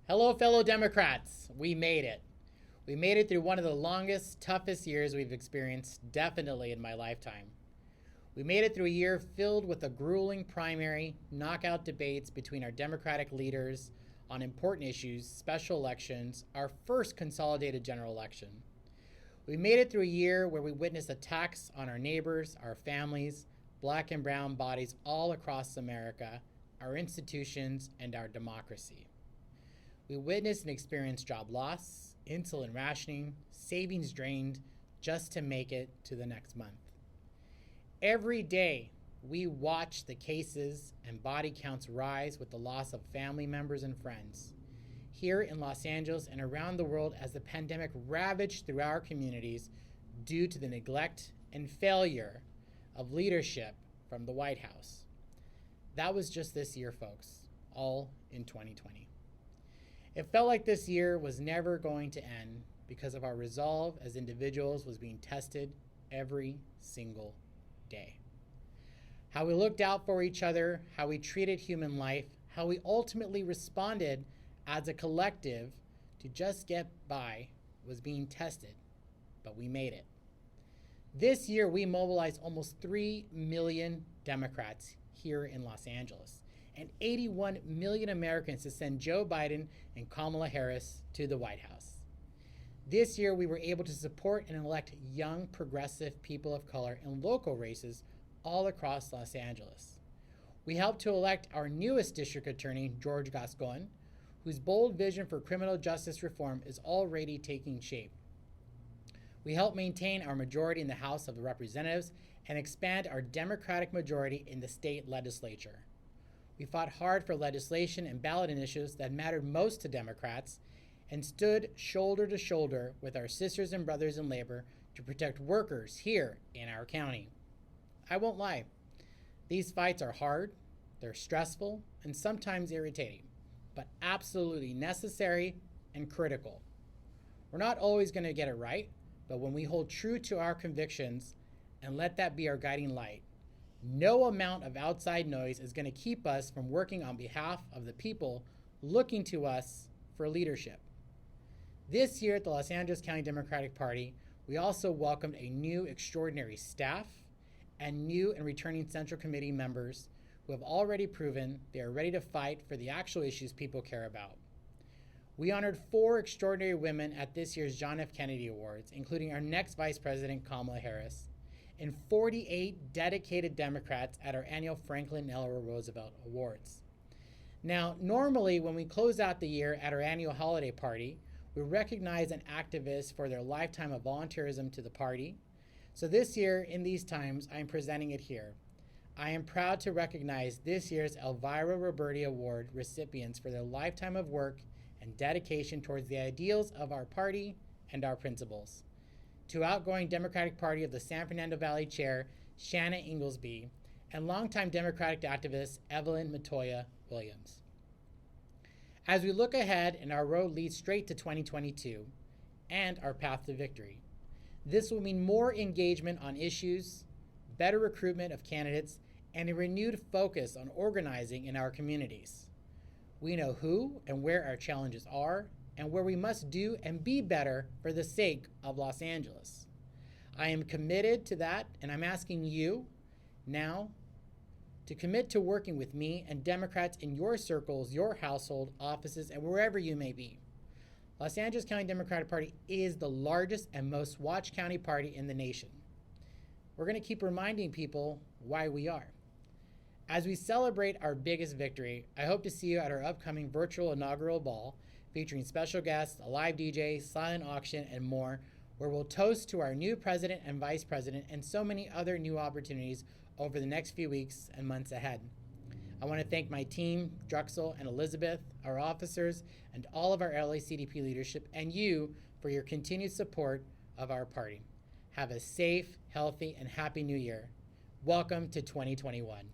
Hello, fellow Democrats. We made it. We made it through one of the longest, toughest years we've experienced, definitely in my lifetime. We made it through a year filled with a grueling primary, knockout debates between our Democratic leaders on important issues, special elections, our first consolidated general election. We made it through a year where we witnessed attacks on our neighbors, our families, black and brown bodies all across America, our institutions, and our democracy. We witnessed and experienced job loss, insulin rationing, savings drained just to make it to the next month. Every day, we watch the cases and body counts rise with the loss of family members and friends. Here in Los Angeles and around the world as the pandemic ravaged through our communities due to the neglect and failure of leadership from the White House. That was just this year, folks, all in 2020. It felt like this year was never going to end because of our resolve as individuals was being tested every single day. How we looked out for each other, how we treated human life, how we ultimately responded as a collective to just get by was being tested, but we made it. This year, we mobilized almost 3 million Democrats here in Los Angeles and 81 million Americans to send Joe Biden and Kamala Harris to the White House. This year, we were able to support and elect young, progressive people of color in local races all across Los Angeles. We helped to elect our newest district attorney, George Gascon, whose bold vision for criminal justice reform is already taking shape. We helped maintain our majority in the House of Representatives and expand our Democratic majority in the state legislature. We fought hard for legislation and ballot initiatives that mattered most to Democrats and stood shoulder to shoulder with our sisters and brothers in labor to protect workers here in our county. I won't lie, these fights are hard, they're stressful, and sometimes irritating, but absolutely necessary and critical. We're not always going to get it right, but when we hold true to our convictions and let that be our guiding light, no amount of outside noise is going to keep us from working on behalf of the people looking to us for leadership. This year at the Los Angeles County Democratic Party, we also welcomed a new extraordinary staff and new and returning Central Committee members who have already proven they are ready to fight for the actual issues people care about. We honored 4 extraordinary women at this year's John F. Kennedy Awards, including our next Vice President, Kamala Harris, and 48 dedicated Democrats at our annual Franklin Delano Roosevelt Awards. Now, normally when we close out the year at our annual holiday party, we recognize an activist for their lifetime of volunteerism to the party. So this year, in these times, I am presenting it here. I am proud to recognize this year's Elvira Roberti Award recipients for their lifetime of work and dedication towards the ideals of our party and our principles. To outgoing Democratic Party of the San Fernando Valley Chair, Shanna Inglesby, and longtime Democratic activist, Evelyn Matoya Williams. As we look ahead and our road leads straight to 2022 and our path to victory, this will mean more engagement on issues, better recruitment of candidates, and a renewed focus on organizing in our communities. We know who and where our challenges are and where we must do and be better for the sake of Los Angeles. I am committed to that, and I'm asking you now to commit to working with me and Democrats in your circles, your household, offices, and wherever you may be. Los Angeles County Democratic Party is the largest and most watched county party in the nation. We're going to keep reminding people why we are. As we celebrate our biggest victory, I hope to see you at our upcoming virtual inaugural ball featuring special guests, a live DJ, silent auction, and more, where we'll toast to our new president and vice president and so many other new opportunities over the next few weeks and months ahead. I want to thank my team, Drexel and Elizabeth, our officers, and all of our LACDP leadership, and you for your continued support of our party. Have a safe, healthy, and happy new year. Welcome to 2021.